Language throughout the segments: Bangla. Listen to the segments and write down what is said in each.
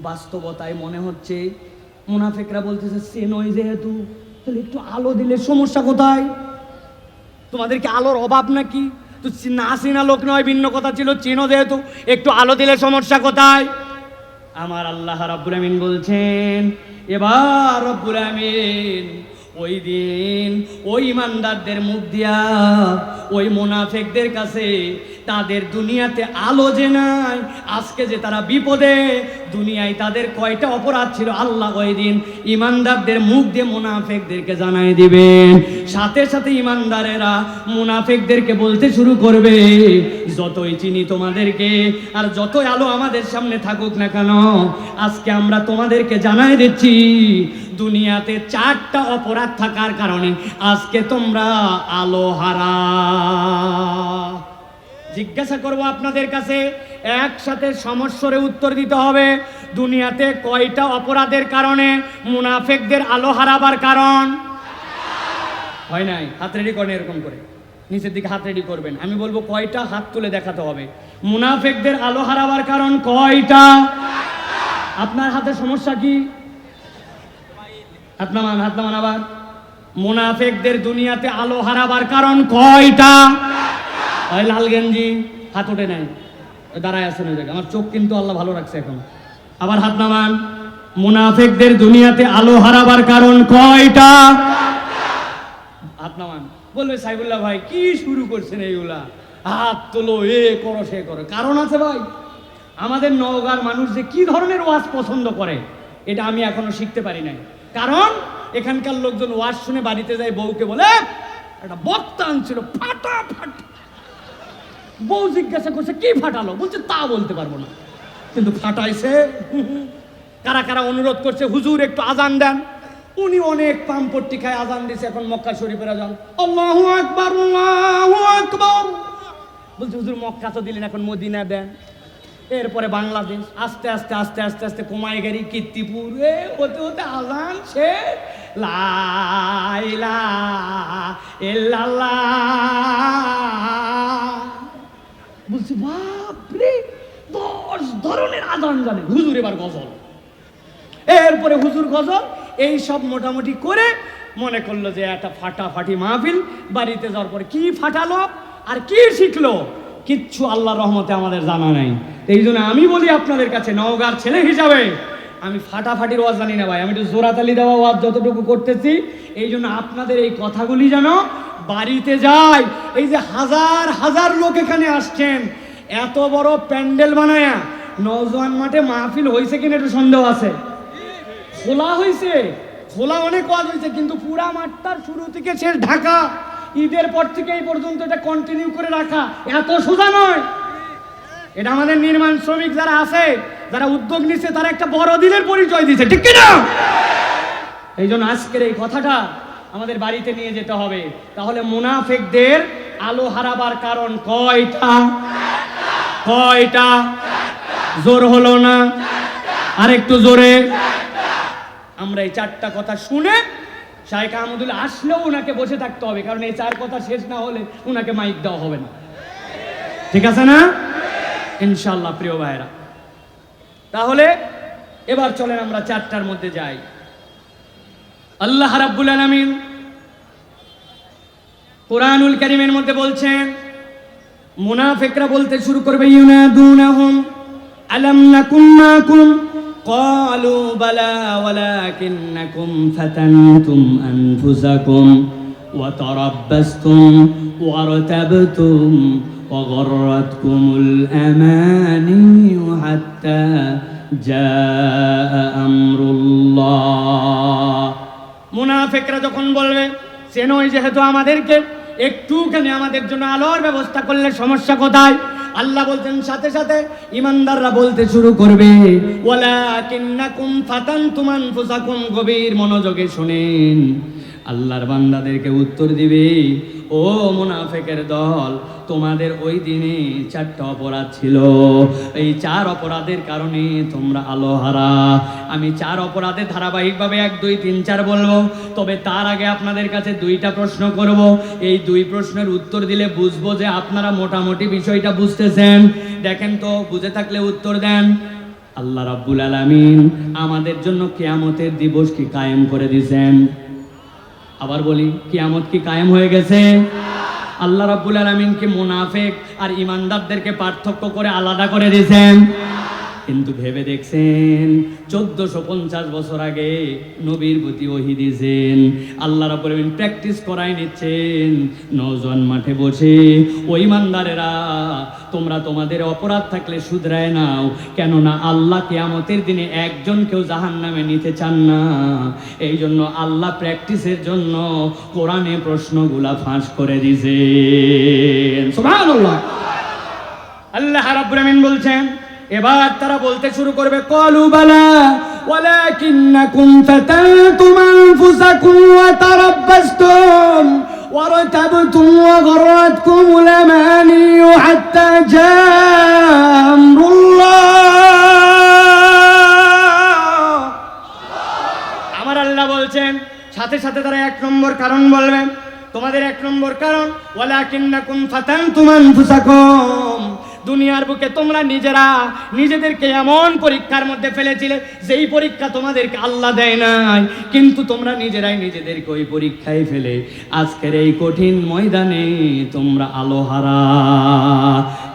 বাস্তবতায় মনে হচ্ছে মুনাফিকরা বলতেছে সে নয় যেহেতু, তাহলে একটু আলো দিলে সমস্যা কোথায়? তোমাদেরকে আলোর অভাব নাকি? তো না চিনা লোক নয়, ভিন্ন কথা ছিল, চিনো যেহেতু একটু আলো দিলে সমস্যা কোথায়? আমার আল্লাহ রাব্বুল আমিন বলছেন, এবার রব্বুল আমিন ওই দিন ওই ইমানদারদের মুখ দিয়া ওই মুনাফিকদের কাছে তাদের দুনিয়াতে আলো যে নাই, আজকে যে তারা বিপদে, দুনিয়ায় তাদের কয়টা অপরাধ ছিল আল্লাহ ওই দিন ইমানদারদের মুখ দিয়ে মুনাফিকদেরকে জানাই দিবেন। সাথে সাথে ইমানদারেরা মুনাফিকদেরকে বলতে শুরু করবে, যতই চিনি তোমাদেরকে আর যতই আলো আমাদের সামনে থাকুক না কেন, আজকে আমরা তোমাদেরকে জানাই দিচ্ছি দুনিয়াতে 4টা অপরাধ থাকার কারণে আজকে তোমরা আলো হারা। জিজ্ঞাসা করব আপনাদের কাছে, একসাথে সমস্যারে উত্তর দিতে হবে। দুনিয়াতে কয়টা অপরাধের কারণে মুনাফিকদের আলো হারাবার কারণ হয় নাই? হাত রেডি করেন, এরকম করে নিচের দিকে হাত রেডি করবেন। আমি বলবো কয়টা, হাত তুলে দেখাতে হবে। মুনাফিকদের আলো হারাবার কারণ কয়টা? আপনার হাতে সমস্যা কি? হাত নামান আবার। মুনাফিকদের দুনিয়াতে আলো হারাবার কারণ কয়টা? ওই লাল গেঞ্জি হাত ওঠে নাই, দাঁড়ায় আছেন ওই জায়গায়। আমার চোখ কিন্তু আল্লাহ ভালো রাখছে এখন। আবার হাত নামান। মুনাফিকদের দুনিয়াতে আলো হারাবার কারণ কয়টা? হাত নামান। বলবে সাইবুল্লাহ ভাই কি শুরু করছেন এইগুলা, হাত তোলো, এ করো সে করো। কারণ আছে ভাই, আমাদের নওগাঁর মানুষ যে কি ধরনের ওয়াজ পছন্দ করে এটা আমি এখনো শিখতে পারি নাই। কারণ এখানকার লোকজন ওয়াজ শুনে বাড়িতে যায়, বউকে বলে একটা বক্তা আনছিল ফাটাফাট। বউ জিজ্ঞাসা করছে কি ফাটালো, বলছে তা বলতে পারবো না, কিন্তু ফাটাইছে। কারা কারা অনুরোধ করছে হুজুর একটু আজান দেন, উনি অনেক পাম্পট্টি খায় আজান দিছে। এখন মক্কা শরীফের আজান, আল্লাহু আকবার আল্লাহু আকবার। বলছে হুজুর মক্কা তো দিলেন, এখন মদিনা দেন। এরপরে বাংলাদেশ, আস্তে আস্তে আস্তে আস্তে আস্তে কুমাইগাড়ি, কীর্তিপুর, হতে হতে আজান শেষ। লা ইলাহা ইল্লাল্লাহ। বলছি বাপরে, 10 ধরনের আজান জানে হুজুর। এবার গজল, এরপরে হুজুর গজল, এই সব মোটামুটি করে মনে করলো যে একটা ফাটাফাটি মাহফিল। বাড়িতে যাওয়ার পরে কি ফাটালো আর কি শিখলো কিচ্ছু আল্লাহর রহমতে আমাদের জানা নাই। এই জন্য আমি বলি আপনাদের কাছে, নওগাঁর ছেলে হিসাবে আমি ফাটাফাটির ওয়াজ জানি না ভাই, আমি একটু জোরাতালি দেওয়া ওয়াজ যতটুকু করতেছি। এই জন্য আপনাদের এই কথাগুলি যেন বাড়িতে যায়। এই যে হাজার হাজার লোক এখানে আসছেন, এত বড় প্যান্ডেল বানায়া নওজোয়ান মাঠে মাহফিল হয়েছে কিনা একটু সন্দেহ আছে। খোলা হয়েছে, খোলা অনেক ওয়াজ হয়েছে, কিন্তু পুরা মাঠটার শুরু থেকে শেষ ঢাকা, ঈদের পর থেকে এই পর্যন্ত এটা কন্টিনিউ করে রাখা এত সোজা নয়। এটা আমাদের নির্মাণ শ্রমিক যারা আছে, যারা উদ্যোগ নিচ্ছে, তারা একটা বড় দিনের পরিচয় দিচ্ছে, ঠিক কিনা? এই জন্য আজকের এই কথাটা আমাদের বাড়িতে নিয়ে যেতে হবে। তাহলে মুনাফিকদের আলো হারাবার কারণ কয়টা? কয়টা? জোর হলো না, আরেকটু জোরে। আমরা এই 4টা কথা শুনে শাইখ আহমদুল্লাহ আসলেও উনাকে বসে থাকতে হবে, কারণ এই 4 কথা শেষ না হলে উনাকে মাইক দেওয়া হবে না। ঠিক আছে না? ইনশাআল্লাহ প্রিয় ভাইরা, তাহলে এবার চলেন আমরা 4টার মধ্যে যাই। আল্লাহ রাব্বুল আলামিন কুরআনুল কারীমের মধ্যে বলছেন, মুনাফিকরা বলতে শুরু করবে, ইউনাদুনাহুম আলাম নাকুম মাকুম ক্বালু বালা ওয়ালাকিন্নাকুম ফাতানতুম আনফুসাকুম ওয়া তারাব্বাসতুম ওয়ারতাবতুম ওয়াগররাতকুমুল আমানিয়ু হাত্তা জাআ আমরুল্লাহ। মুনাফিকরা যখন বলবে সে নয় যেহেতু আমাদেরকে একটুখানি আমাদের জন্য আলোর ব্যবস্থা করলে সমস্যা কোথায়? আল্লাহ বলছেন সাথে সাথে ইমানদাররা বলতে শুরু করবে, ওয়ালাকিন্নাকুম ফাতানতুম আনফুসাকুম। গভীর মনোযোগে শুনেন, আল্লাহর বান্দাদেরকে উত্তর দিবে, ও মুনাফিকের দল, তোমাদের ওই দিনে 4টা অপরাধ ছিল, এই 4 অপরাধের কারণে তোমরা আলো হারা। আমি 4 অপরাধে ধারাবাহিকভাবে 1 2 3 4 বলবো, তবে তার আগে আপনাদের কাছে 2টা প্রশ্ন করব। এই 2 প্রশ্নের উত্তর দিলে বুঝবো যে আপনারা মোটামুটি বিষয়টা বুঝতেছেন। দেখেন তো, বুঝে থাকলে উত্তর দেন। আল্লাহ রাব্বুল আলামিন আমাদের জন্য কিয়ামতের দিবস কি কায়েম করে দিয়েছেন। আবার বলি, কিয়ামত কি কায়েম হয়ে গেছে? আল্লাহ রাব্বুল আলামিন কি মুনাফিক আর ঈমানদারদেরকে পার্থক্য করে আলাদা করে দিয়েছেন? কিন্তু ভেবে দেখছেন 1450 বছর আগে নবীর প্রতি ওহী দিয়েছেন, আল্লাহ রাব্বুল আলামিন প্র্যাকটিস করাই নিচ্ছেন নওজোয়ান মাঠে বসে, ও ঈমানদারেরা তোমরা তোমাদের অপরাধ থাকলে শুধরায় নাও, কেননা আল্লাহ কিয়ামতের দিনে একজনকেও জাহান্নামে নিতে চান না। এই জন্য আল্লাহ প্র্যাকটিসের জন্য কোরআনে প্রশ্নগুলা ফাঁস করে দিয়েছেন। সুবহানাল্লাহ। আল্লাহ রাব্বুল আলামিন বলছেন, এবার তারা বলতে শুরু করবে, ক্বালু বালা ওয়ালাকিন্নাকুম ফাতানতুম আনফুসাকুম ওয়া তারাব্বাসতুম ওয়ারতাবতুম ওয়া গররাতকুমুল আমানি হাত্তা জাআ আমরুল্লাহ। আমার আল্লাহ বলছেন, সাথে সাথে তারা এক নম্বর কারণ বলবেন, তোমাদের এক নম্বর কারণ ওয়ালাকিন্নাকুম ফাতানতুম আনফুসাকুম, দুনিয়ার বুকে তোমরা নিজেরা নিজেদেরকে এমন পরীক্ষার মধ্যে ফেলেছিলে যেই পরীক্ষা তোমাদেরকে আল্লাহ দেয় নাই, কিন্তু তোমরা নিজেরাই নিজেদেরকে ওই পরীক্ষায় ফেলে আজকের এই কঠিন ময়দানে তোমরা আলোহারা।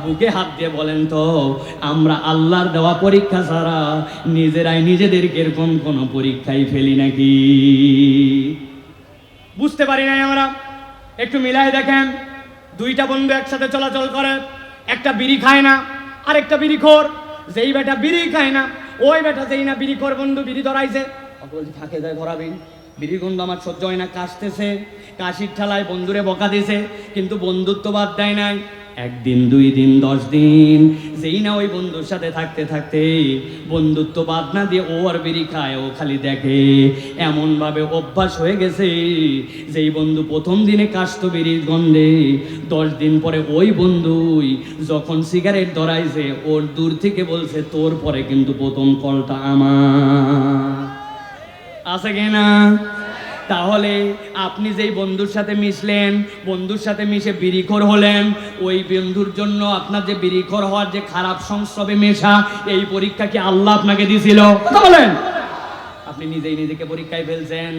বুকে হাত দিয়ে বলেন তো, আমরা আল্লাহর দেওয়া পরীক্ষা ছাড়া নিজেরাই নিজেদেরকে এরকম কোনো পরীক্ষায় ফেলি নাকি? বুঝতে পারি নাই আমরা। একটু মিলাই দেখেন, দুইটা বন্ধু একসাথে চলাচল করে, একটা বিড়ি খায় না আর একটা বিড়িখোর। যেই বেটা বিড়ি খায় না, ওই বেটা যেই না বিড়িখোর বন্ধু বিড়ি ধরাইছে, বলছে থাকে যায় ধরাবি, বিড়ির গন্ধ আমার সহ্য হয় না, কাশতেছে, কাশির ঠালায় বন্ধুরে বকা দিয়েছে, কিন্তু বন্ধুত্ব বাদ দেয় নাই। একদিন, 2 দিন, 10 দিন, যেই না ওই বন্ধুর সাথে থাকতে থাকতে বন্ধুত্ব বাদ না দিয়ে ও আর বিড়ি খায়, ও খালি দেখে, এমন ভাবে অভ্যাস হয়ে গেছে যেই বন্ধু প্রথম দিনে কাশত বিড়ির গন্ধে, 10 দিন পরে ওই বন্ধুই যখন সিগারেট ধরাইছে, ওর দূর থেকে বলছে তোর পরে কিন্তু প্রথম কলটা আমার। আছে কিনা? তাহলে আপনি যেই বন্ধুর সাথে মিশলেন, বন্ধুর সাথে মিশে বিড়িখোর হলেন, ওই বন্ধুর জন্য আপনার যে বিড়িখোর হওয়ার যে খারাপ সংস্রবে মেশা, এই পরীক্ষা কি আল্লাহ আপনাকে দিয়েছিল? কথা বলেন। আপনি নিজেই নিজেকে পরীক্ষায় ফেলছেন।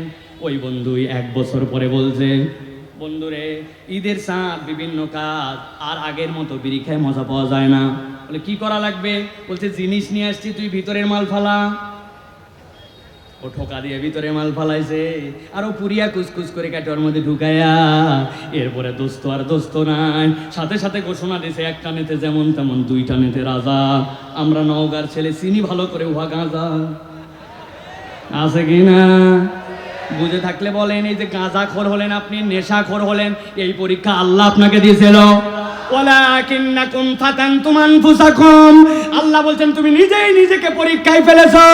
ওই বন্ধুই 1 বছর পরে বলছে, বন্ধুরে ঈদের চাঁদ, বিভিন্ন কাজ, আর আগের মতো বিড়ি খায় মজা পাওয়া যায় না। বলে কি করা লাগবে? বলছে জিনিস নিয়ে আসছি, তুই ভিতরের মাল ফালা। ও ঠোকা দিয়ে ভিতরে মাল ফালাইছে, আর ও পুরিয়া কুচকুচ করে কাটোয়ার মধ্যে ঢুকাইয়া, এরপরে দোস্ত আর দোস্ত নাই, সাথে সাথে ঘোষণা দিছে, একটা নেতে যেমন তেমন, 2টা নেতে রাজা। আমরা নওগাঁর ছেলে, চিনি ভালো করে উহা গাঁজা। আছে কিনা? বুঝে থাকলে বলেন, এই যে গাঁজাখোর হলেন আপনি, নেশাখোর হলেন, এই পরীক্ষা আল্লাহ আপনাকে দিয়েছিল। ওয়ালাকিন্নাকুম ফাতানতুম আনফুসাকুম, আল্লাহ বলছেন তুমি নিজেই নিজেকে পরীক্ষায় ফেলেছো।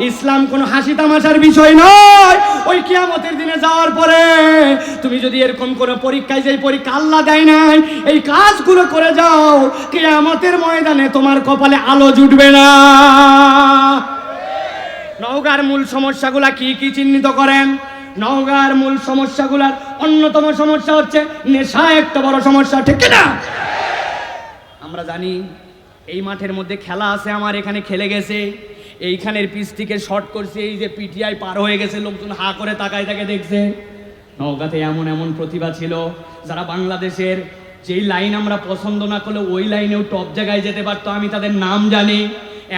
ইসলাম কোনো হাসি তামাশার বিষয় নয়। ওই কিয়ামতের দিনে যাওয়ার পরে তুমি যদি এরকম কোনো পরীক্ষায়, যেই পরীক্ষা আল্লাহ দেয় নাই, এই কাজগুলো করে যাও, কিয়ামতের ময়দানে তোমার কপালে আলো জুটবে না। নওগাঁর মূল সমস্যাগুলা কি কি চিহ্নিত করেন? নওগাঁর মূল সমস্যাগুলার অন্যতম সমস্যা হচ্ছে নেশা, একটা বড় সমস্যা, ঠিক না? আমরা জানি এই মাঠের মধ্যে খেলা আছে, আমার এখানে খেলে গেছে, এইখানের পিচ থেকে শর্ট করছে, এই যে পিটিআই পার হয়ে গেছে, লোকজন হা করে তাকায় তাকে দেখছে। নওগাঁতে এমন এমন প্রতিভা ছিল যারা বাংলাদেশের যেই লাইন আমরা পছন্দ না করলে ওই লাইনেও টপ জায়গায় যেতে পারতো। আমি তাদের নাম জানি।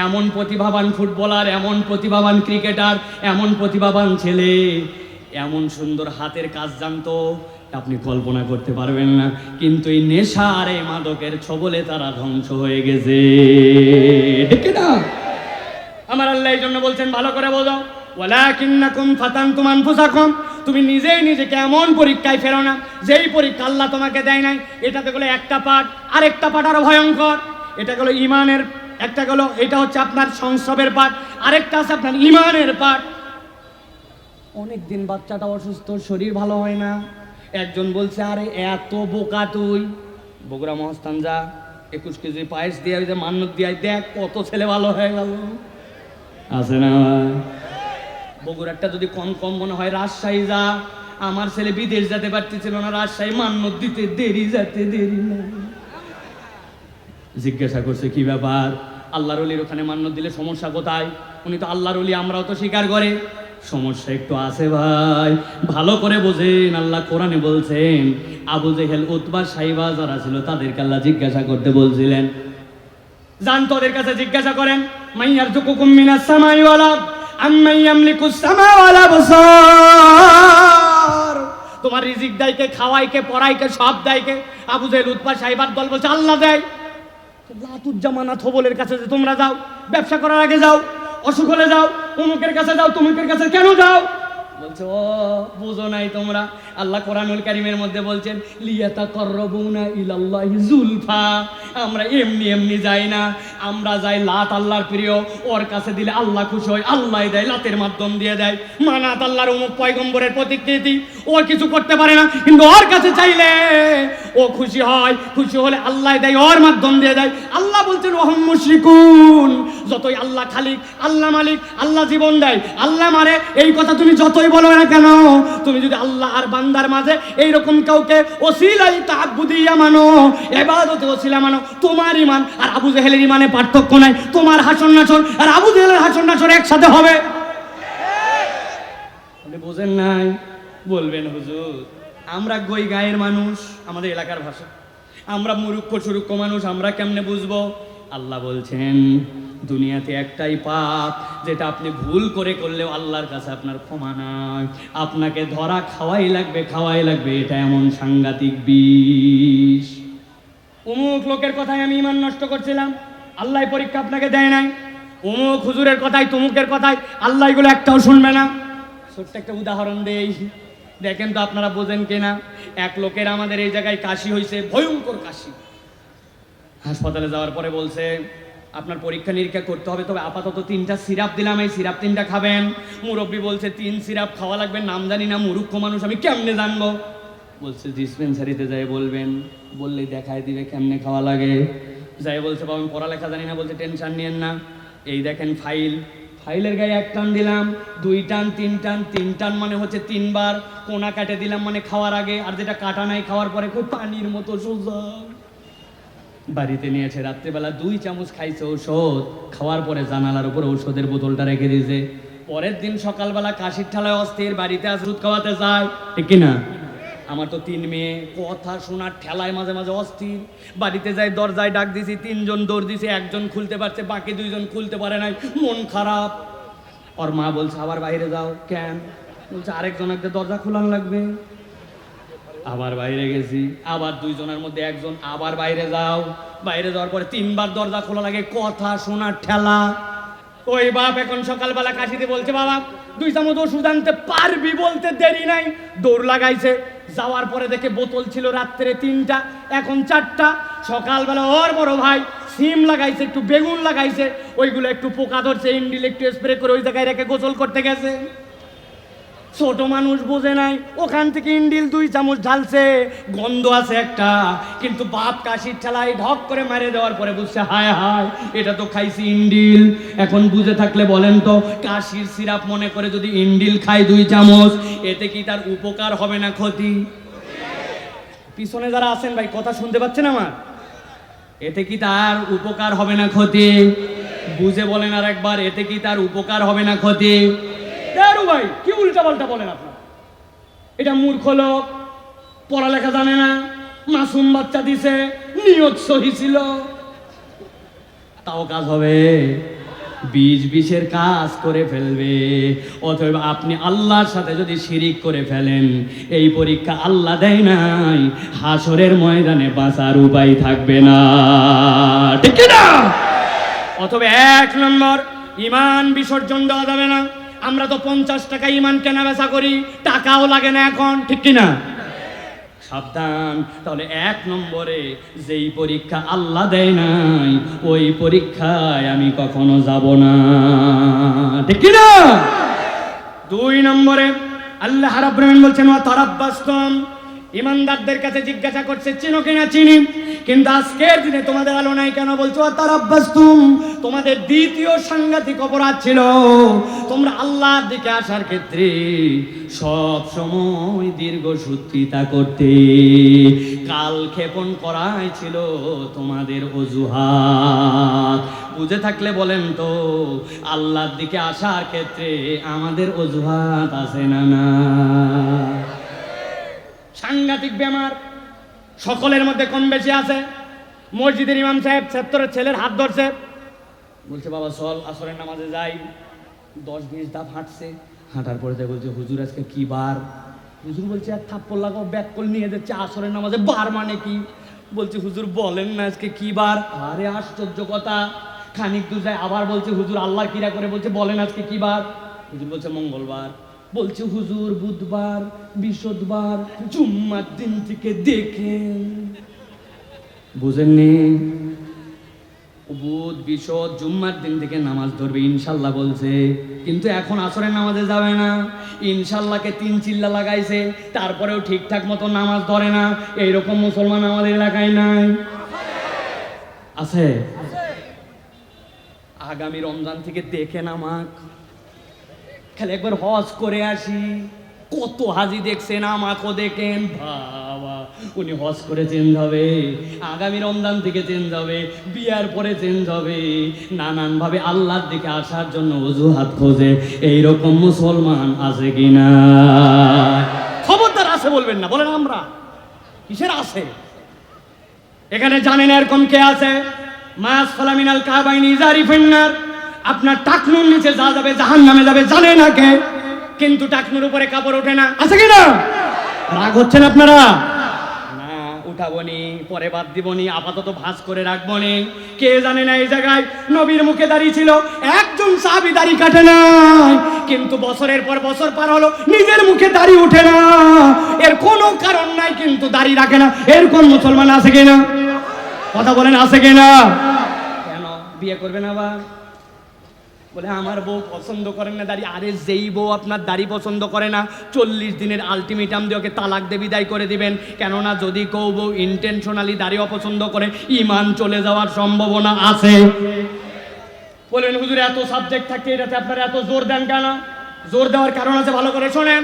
এমন প্রতিভাবান ফুটবলার, এমন প্রতিভাবান ক্রিকেটার, এমন প্রতিভাবান ছেলে, এমন সুন্দর হাতের কাজ জানতো, আপনি কল্পনা করতে পারবেন না। কিন্তু এই নেশা আর এই মাদকের ছবলে তারা ধ্বংস হয়ে গেছে, ঠিক না? আমার আল্লাহ এই জন্য বলছেন, ভালো করে বোঝো, ওয়ালাকিন্নাকুম ফাতানতুম আনফুসাকুম, তুমি নিজেই নিজেকে এমন পরীক্ষায় ফেলো না যেই পরীক্ষা আল্লাহ তোমাকে দেয় নাই। এটাতে গেলো একটা পাঠ, আরেকটা পাঠ আরো ভয়ঙ্কর। এটা গেলো ইমানের, একটা গেলো এটা হচ্ছে আপনার সংসবের পাঠ, আরেকটা আছে আপনার ইমানের পাঠ। অনেকদিন বাচ্চাটা অসুস্থ, শরীর ভালো হয় না, একজন বলছে আরে এত বোকা তুই, বগুড়া মহাস্থান যা, 21 কেজি পায়েস দিয়ে মান্নত দিয়ে দেখ কত ছেলে ভালো হয়ে গেল। আছে না? বগুড়াটা যদি কম কম মনে হয়, রাজশাহী যা, আমার ছেলে বিদেশ যেতে পারতেছিল না, রাজশাহী মান্নত দিতে দেরি, যেতে দেরি না। জিজ্ঞাসা করছে কি ব্যাপার? আল্লাহর ওলির ওখানে মান্যত দিলে সমস্যা কোথায়? উনি তো আল্লাহর ওলি, আমরাও তো স্বীকার করে। সমস্যা একটু আছে ভাই, ভালো করে বোঝেন। আল্লাহ কোরআনে বলছেন আবু জেহেল, উতবা, সাইবা যারা ছিল তাদেরকে আল্লাহ জিজ্ঞাসা করতে বলছিলেন, যান তোদের কাছে জিজ্ঞাসা করেন, মাইয়ারযুকুকুম মিনাস সামাই ওয়াল আরদ আম্মান ইয়ামলিকুস সামা ওয়াল আবসার, তোমার রিজিক দেয় কে, খাওয়াই কে, পড়াই কে, সব দেয় কে? আবু জেহেল, উতবা, সাইবার দল বলছে আল্লাহ দেয়। লাতুজ্জামানা থবলের কাছে যে তোমরা যাও, ব্যবসা করার আগে যাও, অসুখ হলে যাও, অমুকের কাছে যাও, তমুকের কাছে কেন যাও? বলছে ও বুঝো নাই তোমরা। আল্লাহ কোরআনুল কারীমের মধ্যে বলছেন লিয়াতাকাররাবুনা ইলাল্লাহি যুলফা, আমরা এমনি এমনি যাই না, আমরা যাই লাত আল্লাহর প্রিয়, ওর কাছে দিলে আল্লাহ খুশি হয়, আল্লাহ দেয়, লাতের মাধ্যম দিয়ে দেয়। মানাত আল্লাহর অমুক পয়গম্বরের প্রতিকৃতি, ও কিছু করতে পারে না, কিন্তু ওর কাছে চাইলে ও খুশি হয়, খুশি হলে আল্লাহ দেয়, ওর মাধ্যম দিয়ে দেয়। আল্লাহ বলছেন ওয়াহুম মুশরিকুন, যতই আল্লাহ খালিক, আল্লাহ মালিক, আল্লাহ জীবন দেয়, আল্লাহ মারে, এই কথা তুমি যতই বলো না কেন, তুমি যদি আল্লাহ আর বান্দার মাঝে এইরকম কাউকে ওসিলাই তাআব্বুদিয়া মানো, ইবাদতে ওসিলা মানো, তোমার ঈমান আর আবু জেহেলের ঈমানে পার্থক্য নাই। তোমার হাসন নাচন আর আবু জেহেলের হাসন নাচন একসাথে হবে। আপনি বোঝেন নাই? বলবেন হুজুর আমরা গই গায়ের মানুষ, আমাদের এলাকার ভাষা, আমরা মুরুক্ষ সুরুক্ষ মানুষ, আমরা কেমনে বুঝবো? আল্লাহ বলছেন দুনিয়াতে একটাই পাপ যেটা আপনি ভুল করে করলেও আল্লাহর কাছে আপনার ক্ষমা নাই, আপনাকে ধরা খাওয়াই লাগবে, খাওয়াই লাগবে, এটা এমন সাংঘাতিক বিষ। অমুক লোকের কথায় আমি ঈমান নষ্ট করছিলাম, আল্লাহ পরীক্ষা আপনাকে দেয় নাই। অমুক হুজুরের কথায়, তমুকের কথায় আল্লাহ এগুলো একটাও শুনবে না। ছোট্ট একটা উদাহরণ দেই, দেখেন তো আপনারা বোঝেন কিনা। এক লোকের আমাদের এই জায়গায় কাশি হয়েছে, ভয়ঙ্কর কাশি। হাসপাতালে যাওয়ার পরে বলছে আপনার পরীক্ষা নিরীক্ষা করতে হবে, তবে আপাতত 3টা সিরাপ দিলাম, এই সিরাপ 3টা খাবেন। মুরব্বী বলছে 3 সিরাপ খাওয়া লাগবে, নাম জানি না, মূর্খ মানুষ, আমি কেমনে জানবো? বলছে ডিসপেন্সারিতে যাই বলবেন, বললেই দেখায় দিবে কেমনে খাওয়া লাগে। যাই বলছে বাবা আমি পড়ালেখা জানি না, বলছে টেনশন নিয়েন না, এই দেখেন ফাইল, ফাইলের গায়ে 1 টান দিলাম, 2 টান, 3 টান, 3 টান মানে হচ্ছে 3 বার কোনা কাটে দিলাম, মানে খাওয়ার আগে, আর যেটা কাটা নাই খাওয়ার পরে খুব পানির মতো সোজা। বাড়িতে নিয়েছে, রাত্রেবেলা 2 চামচ খাইছে ঔষধ, খাওয়ার পরে জানালার উপর ঔষধের বোতলটা রেখে দিয়েছে। পরের দিন সকালবেলা কাশির ঠালায় অস্থির, বাড়িতে আসে ওষুধ খাওয়াতে যায়, ঠিক কিনা? আমার তো 3 মেয়ে, কথা শোনার ঠেলায় মাঝে মাঝে অস্থির। বাড়িতে যাই, দরজায় ডাক দিছি, 3 জন দৌড় দিছে, 1 জন খুলতে পারছে, বাকি 2 জন খুলতে পারে নাই, মন খারাপ। ওর মা বলছে আবার বাইরে যাও। কেন? বলছে আরেকজনকে দরজা খোলান লাগবে। আবার বাইরে গেছি, আবার 2 জনের মধ্যে 1 জন, আবার বাইরে যাও। বাইরে যাওয়ার পরে 3 বার দরজা খোলা লাগে, কথা শোনার ঠেলা। ওই বাপ এখন সকালবেলা কাশিতে বলছে বাবা 2 চামচ ওষুধ আনতে পারবি, বলতে দেরি নাই, দৌড় লাগাইছে। যাওয়ার পরে দেখে বোতল ছিল রাত্রে 3টা, এখন 4টা। সকালবেলা ওর বড় ভাই সিম লাগাইছে, একটু বেগুন লাগাইছে, ওইগুলো একটু পোকা ধরছে, ইন্ডিল একটু স্প্রে করে ওই জায়গায় রেখে গোসল করতে গেছে। ছোট মানুষ বোঝে নাই, ওখান থেকে ইন্ডিল 2 চামচ ঢালছে, গন্ধ আছে একটা, কিন্তু বাপ কাশির ঠেলায় ঢক করে মারে দেওয়ার পরে বুঝছে হায় হায় এটা তো খাইছি ইন্ডিল। এখন বুঝে থাকলে বলেন তো, কাশির সিরাপ মনে করে যদি ইন্ডিল খায় 2 চামচ, এতে কি তার উপকার হবে না ক্ষতি? পিছনে যারা আছেন ভাই কথা শুনতে পাচ্ছেন আমার? এতে কি তার উপকার হবে না ক্ষতি? বুঝে বলেন আর একবার, এতে কি তার উপকার হবে না ক্ষতি? ভাই কি উল্টা পাল্টা বলেন আপনার? এটা মূর্খ লোক, পড়ালেখা জানে না, মাসুম বাচ্চা দিছে, নিয়ত সহি ছিল, তাও কাজ হবে? বিষের কাজ করে ফেলবে। অতএব আপনি আল্লাহর সাথে যদি শিরিক করে ফেলেন, এই পরীক্ষা আল্লাহ দেয় নাই, হাসরের ময়দানে বাঁচার উপায় থাকবে না, ঠিক না? অতএব 1 নম্বর, ঈমান বিসর্জন দেওয়া যাবে না। আমরা তো 50 টাকা ঈমান কেনা বেচা করি, টাকাও লাগে না এখন, ঠিক কিনা? সাবধান। তাহলে 1 নম্বরে যেই পরীক্ষা আল্লাহ দেয় নাই, ওই পরীক্ষায় আমি কখনো যাব না, ঠিক কিনা? 2 নম্বরে আল্লাহ রাব্বুল আলামিন বলছেন ওয়া তারাব্বাসতুম, ইমানদারদের কাছে জিজ্ঞাসা করছে চিনো কিনা? চিনি, কিন্তু আজকের দিনে তোমাদের আলো নাই কেন? বলছো তারাব্বাসতুম, তোমাদের দ্বিতীয় সাংঘাতিক অপরাধ ছিল, তোমরা আল্লাহর দিকে আসার ক্ষেত্রে সব সময় দীর্ঘসূত্রিতা করতে, কাল ক্ষেপণ করাই ছিল তোমাদের অজুহাত। বুঝে থাকলে বলেন তো আল্লাহর দিকে আসার ক্ষেত্রে আমাদের অজুহাত আছে না? না, সাংঘাতিক বেমার সকলের মধ্যে কম বেশি আছে। মসজিদের ইমাম সাহেব ছাত্রের ছেলের হাত ধরছে, বলছে বাবা চল আসরের নামাজে যাই। 10-20 ধাপ হাঁটছে, হাঁটার পরে বলছে হুজুর আজকে কি বার? হুজুর বলছে এক থাপ্পড় লাগাও, ব্যাক করে নিয়ে যাচ্ছে আসরের নামাজে। বার মানে কি? বলছে হুজুর বলেন না আজকে কি বার? আরে আশ্চর্য কথা, খানিক দূর যায় আবার বলছে হুজুর আল্লাহ কিরা করে বলছে বলেন আজকে কি বার? হুজুর বলছে মঙ্গলবার। বলছে হুজুর বুধবার, বৃহস্পতিবার, জুম্মার দিন থেকে দেখেন। বুঝেননি? বুধ বৃহস্পতি জুম্মার দিন থেকে নামাজ ধরবে ইনশাল্লাহ বলছে, কিন্তু এখন আসরের নামাজে যাবে না। ইনশাল্লাহকে 3 চিল্লা লাগাইছে, তারপরেও ঠিকঠাক মতো নামাজ ধরে না। এইরকম মুসলমান আমাদের এলাকায় নাই? আছে? আগামী রমজান থেকে দেখেন আমাক, খালি একবার হজ করে আসি। কত হাজি দেখছেন, আমাকেও দেখেন। বাবা উনি হজ করে চেঞ্জ হবে, আগামী রমজান থেকে চেঞ্জ হবে, বিয়ার পরে চেঞ্জ হবে, নানানভাবে আল্লাহর দিকে আসার জন্য অজুহাত খোঁজে। এইরকম মুসলমান আছে কিনা? খবরদার আছে বলবেন না, বলেন আমরা কিসের আছে? এখানে জানেন এরকম কে আছে? মাস ফালামিনাল কাবাইনি জারিফিন্নার, আপনার টাকনুর নিচে যা যাবে জাহান্নামে যাবে, জানে না কে? কিন্তু টাকনুর উপরে কাপড় ওঠে না, আছে কি না? রাগ হচ্ছেন আপনারা? না উঠাবনি, পরে বাদ দিবনি, আপাতত ভাঁজ করে রাখবনি। কে জানে না এই জায়গায় নবীর মুখে দাড়ি ছিল, একজন সাহাবী দাড়ি কাটে নাই, কিন্তু বছরের পর বছর পার হলো নিজের মুখে দাড়ি ওঠে না। এর কোনো কারণ নাই, কিন্তু দাড়ি রাখে না। এরকম মুসলমান আছে কিনা? কথা বলেন আছে কিনা? কেন বিয়ে করবেন আবার? বলে আমার বউ পছন্দ করেন না দাড়ি। আরে যেই বউ আপনার দাড়ি পছন্দ করে না, 40 দিনের আলটিমেটাম দিয়ে ওকে তালাক দিয়ে বিদায় করে দিবেন। কেননা যদি কেউ বউ ইন্টেনশনালি দাড়ি অপছন্দ করে, ঈমান চলে যাওয়ার সম্ভাবনা আছে। বলেন হুজুর এত সাবজেক্ট থাকে, এটাতে আপনারা এত জোর দেন কেন? জোর দেওয়ার কারণ আছে, ভালো করে শোনেন।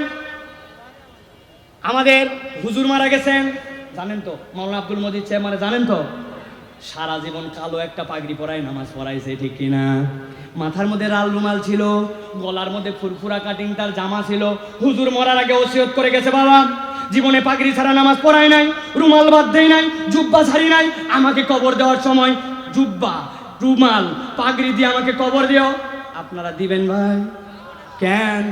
আমাদের হুজুর মারা গেছেন, জানেন তো? মাওলানা আব্দুল মজিদ সাহেব মানে জানেন তো? সারা জীবন কালো একটা পাগড়ি পরায় নামাজ পড়াইছে, ঠিক কিনা? মাথার মধ্যে লাল রুমাল ছিল, গলার মধ্যে ফুরফুরা কাটিং তার জামা ছিল। হুজুর মরার আগে ওসিয়ত করে গেছে, বাবা জীবনে পাগড়ি ছাড়া নামাজ পড়াই নাই, রুমাল বাদ দেই নাই, জুব্বা ছাড়ি নাই। আমাকে কবর দেওয়ার সময় জুব্বা, রুমাল, পাগড়ি দিয়ে আমাকে কবর দিও। আপনারা দিবেন ভাই? কেন?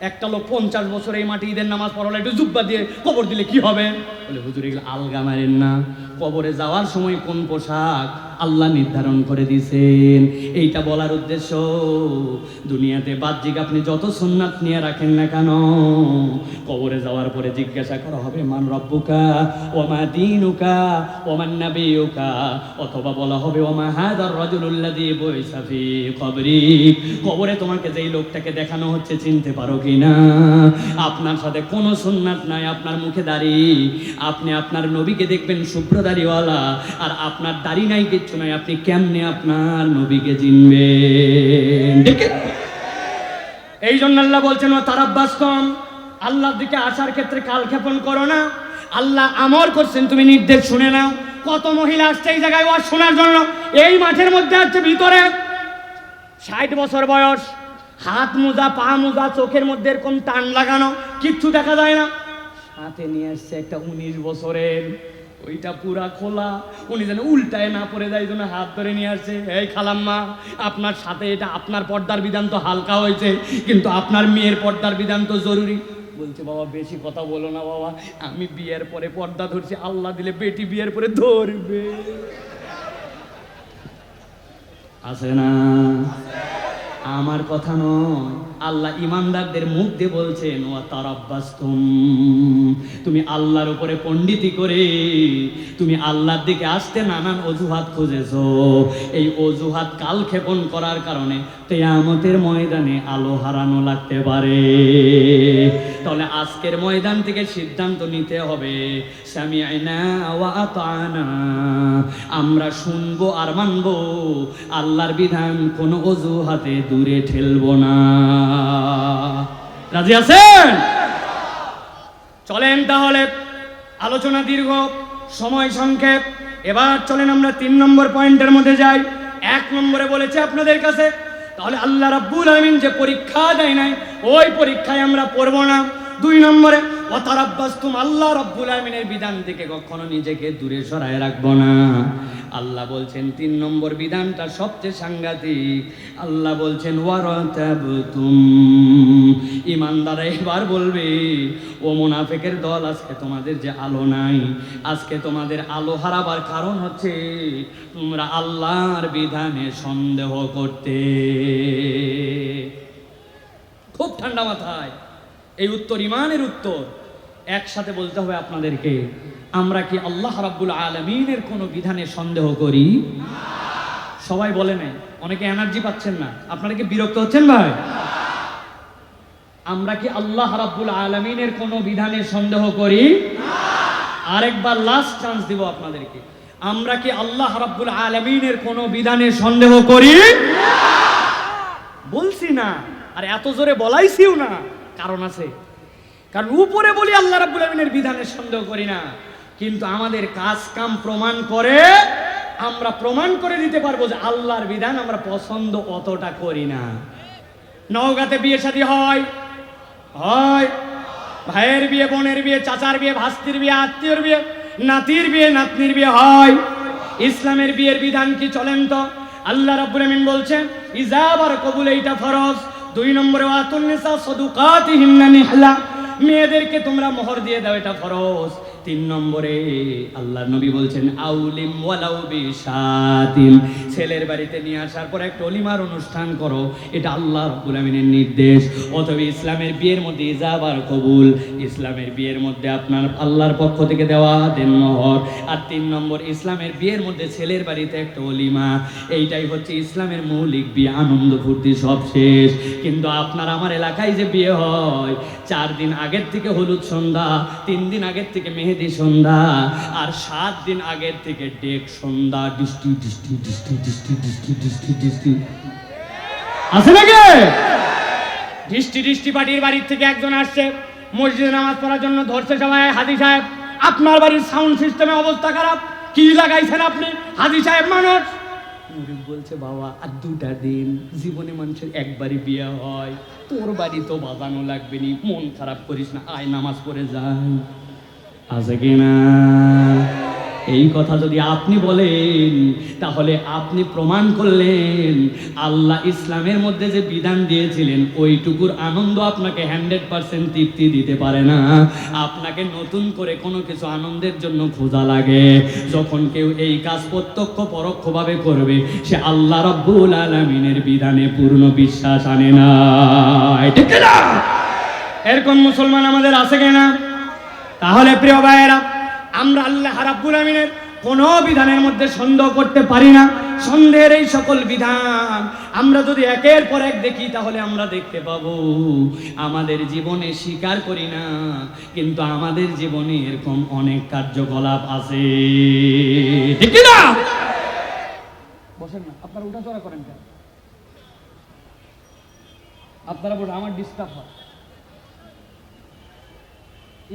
একটা লোক 50 বছর এই মাটি ঈদের নামাজ পড়ালো, একটু জুব্বা দিয়ে কবর দিলে কি হবে? বলে হুজুর এগুলো আলগা মারেন না। কবরে যাওয়ার সময় কোন পোশাক আল্লাহ নির্ধারণ করে দিয়েছেন, এইটা বলার উদ্দেশ্য। দুনিয়াতে বাহ্যিক আপনি যত সুন্নাত নিয়ে রাখেন না কেন, কবরে যাওয়ার পরে জিজ্ঞাসা করা হবে মান রব্বুকা ওমা দীনুকা ওমান নাবিয়ুকা, অথবা বলা হবে ওমা হাযার রাজুলুল্লাযী বুইসা ফী কবরি। কবরে তোমাকে যেই লোকটাকে দেখানো হচ্ছে চিনতে পারো কিনা? আপনার সাথে কোনো সুন্নাত নাই, আপনার মুখে দাড়ি, আপনি আপনার নবীকে দেখবেন শুভ্র দাড়িওয়ালা, আর আপনার দাড়ি নাই, কিচ্ছু নাই, আপনি কেমনে আপনার নবীকে চিনবেন? এই জন্য আল্লাহ বলছেন ও তারাব্বাসতুম, আল্লাহর দিকে আসার ক্ষেত্রে কালক্ষেপণ করো না। আল্লাহ আমর করছেন, তুমি নির্দেশ শুনে নাও। কত মহিলা আসছে এই জায়গায় ওয়াজ শোনার জন্য, এই মাঠের মধ্যে আছে ভিতরে 60 বছর বয়স, হাত মোজা, পা মোজা, চোখের মধ্যে এরকম টান লাগানো, কিচ্ছু দেখা যায় না। হাতে নিয়ে আসছে একটা 19 বছরের, ওইটা পুরা খোলা, উনি যেন উল্টায় না পড়ে যায়, জন্য হাত ধরে নিয়ে আসছে। এই খালাম্মা, আপনার সাথে এটা আপনার পর্দার বিধান তো হালকা হয়েছে, কিন্তু আপনার মেয়ের পর্দার বিধান তো জরুরি। বলছে বাবা বেশি কথা বলো না বাবা, আমি বিয়ের পরে পর্দা ধরছি, আল্লাহ দিলে বেটি বিয়ের পরে ধরবে। আছে না? আমার কথা নয়, আল্লাহ ইমানদারদের মুখ দিয়ে বলছেন ওয়া তারাব্বাসতুম, তুমি আল্লাহর উপরে পণ্ডিতি করে তুমি আল্লাহর দিকে আসতে নানান অজুহাত খুঁজেছো। এই অজুহাত কালক্ষেপণ করার কারণে কিয়ামতের ময়দানে আলো হারানো লাগতে পারে। তাহলে আজকের ময়দান থেকে সিদ্ধান্ত নিতে হবে, সামি'না ওয়া আতা'না, আমরা শুনবো আর মানবো, আল্লাহর বিধান কোনো অজুহাতে দূরে ঠেলবো না। রাজি আছেন? চলেন তাহলে, আলোচনা দীর্ঘ, সময় সংক্ষেপ। এবার চলেন আমরা 3 নম্বর পয়েন্টের মধ্যে যাই। এক নম্বরে বলেছে আপনাদের কাছে, তাহলে আল্লাহ রাব্বুল আলামিন যে পরীক্ষা দেয় নাই ওই পরীক্ষায় আমরা পড়ব না। 2 নম্বরে ওয়াতারাব্বাসতুম, আল্লাহ রাব্বুল আলামিনের বিধান থেকে কখনো নিজেকে দূরে সরায় রাখবো না। আল্লাহ বলছেন 3 নম্বর বিধানটা সবচেয়ে সাংঘাতিক। আল্লাহ বলছেন ওয়ারাতাবতুম, ইমানদার এবার বলবে ও মুনাফিকের দল, আজকে তোমাদের যে আলো নাই, আজকে তোমাদের আলো হারাবার কারণ হচ্ছে তোমরা আল্লাহর বিধানে সন্দেহ করতে। খুব ঠান্ডা মাথায় এই উত্তর, ইমানের উত্তর একসাথে বলতে হবে আপনাদেরকে। আমরা কি আল্লাহ রাব্বুল আলামিনের কোনো বিধানে সন্দেহ করি? সবাই বলে নাই, অনেকে এনার্জি পাচ্ছেন না, আপনারা কি বিরক্ত হচ্ছেন ভাই? আমরা কি আল্লাহ রাব্বুল আলামিনের কোনো বিধানে সন্দেহ করি? আরেকবার লাস্ট চান্স দিব আপনাদেরকে, আমরা কি আল্লাহ রাব্বুল আলামিনের কোনো বিধানে সন্দেহ করি? বলছি না, আর এত জোরে বলাইছিও না, কারণ আছে। কারণ উপরে বলি আল্লাহ রাব্বুল আলামিনের বিধানে সন্দেহ করি না, কিন্তু আমাদের কাজ কাম প্রমাণ করে আমরা প্রমাণ করে দিতে পারবো যে আল্লাহর বিধান আমরা পছন্দ অতটা করি না। নওগাঁতে বিয়ে শাদী হয়, ভাইয়ের বিয়ে, বোনের বিয়ে, চাচার বিয়ে, ভাস্তির বিয়ে, আত্মীয়র বিয়ে, নাতির বিয়ে, নাতনির বিয়ে হয়। ইসলামের বিয়ের বিধান কি চলেন তো? আল্লাহ রাব্বুল আলামিন বলছেন ইজাবার কবুল, এইটা ফরজ। 2 নম্বরে ওয়াতুন নিসা সাদুকাতিহিন্না নিহলা, মেয়েদেরকে তোমরা মোহর দিয়ে দাও, এটা ফরজ। 3 নম্বরে আল্লাহর নবী বলছেন আউলিম ওয়ালাউ বিশাতিন, ছেলের বাড়িতে নিয়ে আসার পর একটা অলিমার অনুষ্ঠান করো, এটা আল্লাহ রাব্বুল আমিনের নির্দেশ। অথবা ইসলামের বিয়ের মধ্যে ইজাবার কবুল, ইসলামের বিয়ের মধ্যে আপনার আল্লাহর পক্ষ থেকে দেওয়া দেন মোহর। আর 3 নম্বর ইসলামের বিয়ের মধ্যে ছেলের বাড়িতে একটা অলিমা, এইটাই হচ্ছে ইসলামের মৌলিক বিয়ে, আনন্দ ফুর্তি সব শেষ। কিন্তু আপনার আমার এলাকায় যে বিয়ে হয়, 4 দিন আগের থেকে হলুদ সন্ধ্যা, 3 দিন আগের থেকে মেহেদি সন্ধ্যা, আর 7 দিন আগের থেকে ডেক সন্ধ্যা, ডিস্টি ডিস্টি ডিস্টি ডিস্টি ডিস্টি ডিস্টি ডিস্টি আছে নাকি? ডিস্টি ডিস্টি পার্টির বাড়ির থেকে একজন আসছে মসজিদে নামাজ পড়ার জন্য, ধরছে সবাই হাজি সাহেব আপনার বাড়ির সাউন্ড সিস্টেমে অবস্থা খারাপ, কি লাগাইছেন আপনি? হাজি সাহেব মানুষ মুরিদ বলছে বাবা আর 2টা দিন, জীবনে মানুষের একবারই বিয়ে হয়, তোর বাড়ি তো বাজানো লাগবে নি, মন খারাপ করিস না, আয় নামাজ পড়ে যাই। আছে কিনা? এই কথা যদি আপনি বলেন তাহলে আপনি প্রমাণ করলেন আল্লাহ ইসলামের মধ্যে যে বিধান দিয়েছিলেন ওইটুকুর আনন্দ আপনাকে 100% তৃপ্তি দিতে পারে না। আপনাকে নতুন করে কোনো কিছু আনন্দের জন্য খোঁজা লাগে। যখন কেউ এই কাজ প্রত্যক্ষ পরোক্ষভাবে করবে, সে আল্লাহ রাব্বুল আলামিনের বিধানে পূর্ণ বিশ্বাস আনে না। ঠিক না? এরকম মুসলমান আমাদের আছে কিনা? তাহলে প্রিয় ভাইয়েরা, আমরা আল্লাহ রাব্বুল আমিনের কোন বিধানের মধ্যে সন্দেহ করতে পারি না। সন্দেহের এই সকল বিধান আমরা যদি একের পর এক দেখি, তাহলে আমরা দেখতে পাবো আমাদের জীবনে স্বীকার করি না, কিন্তু আমাদের জীবনে এরকম অনেক কার্যকলাপ আছে। ঠিক না? বসেন না, আপনারা উঠাচড়া করেন কেন? আপনারা বলে আমার ডিস্টার্ব হয়।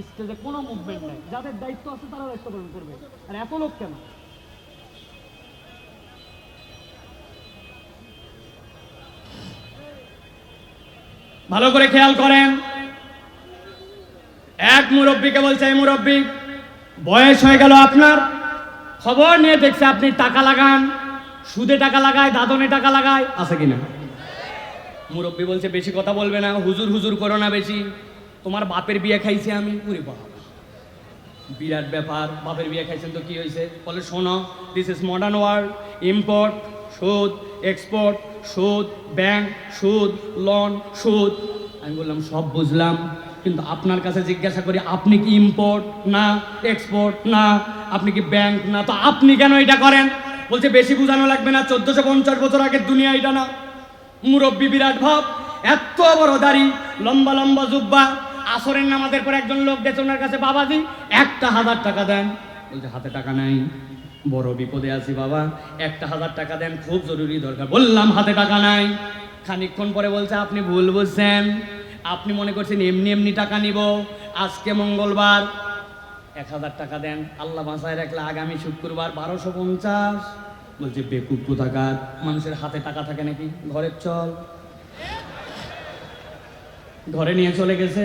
স্টেজে কোনো মুভমেন্ট নাই, যাদের দায়িত্ব আছে তারা দায়িত্ব পালন করবে, আর এত লোক কেন? ভালো করে খেয়াল করেন। এক মুরব্বীকে বলছে, এই মুরব্বী বয়স হয়ে গেল আপনার, খবর নিয়ে দেখছে আপনি টাকা লাগান, সুদে টাকা লাগায়, দাদনে টাকা লাগায়, আছে কিনা? মুরব্বী বলছে বেশি কথা বলবে না, হুজুর হুজুর করো না বেশি, তোমার বাপের বিয়ে খাইছি আমি। ওরে বাবা, বিরাট ব্যাপার, বাপের বিয়ে খাইছেন তো কি হয়েছে? বলে শোনো, this is modern world, import সুদ, এক্সপোর্ট সুদ, ব্যাংক সুদ, লোন সুদ। আমি বললাম সব বুঝলাম, কিন্তু আপনার কাছে জিজ্ঞাসা করি, আপনি কি ইম্পোর্ট না, এক্সপোর্ট না, আপনি কি ব্যাংক না, তো আপনি কেন এটা করেন? বলছে বেশি বোঝানো লাগবে না, 1450 বছর আগের দুনিয়া এটা না। মুরব্বী বিরাট ভাব, এত বড় দাড়ি, লম্বা লম্বা জুব্বা। আসরের নামাজের পর একজন লোক গেছে ওনার কাছে, বাবাজি 1000 টাকা দেন। বলছে হাতে টাকা নাই, বড় বিপদে আছি বাবা, 1000 টাকা দেন, খুব জরুরি দরকার। বললাম হাতে টাকা নাই। খানিকক্ষণ পরে বলছে আপনি ভুল বুঝছেন, আপনি মনে করছেন এমনি এমনি টাকা নিব, আজকে মঙ্গলবার 1000 টাকা দেন, আল্লাহ বাঁচায় রাখলে আগামী শুক্রবার 1250। বলছে বেকুব কোথাকার, মানুষের হাতে টাকা থাকে নাকি? ঘরে চল, ঘরে নিয়ে চলে গেছে।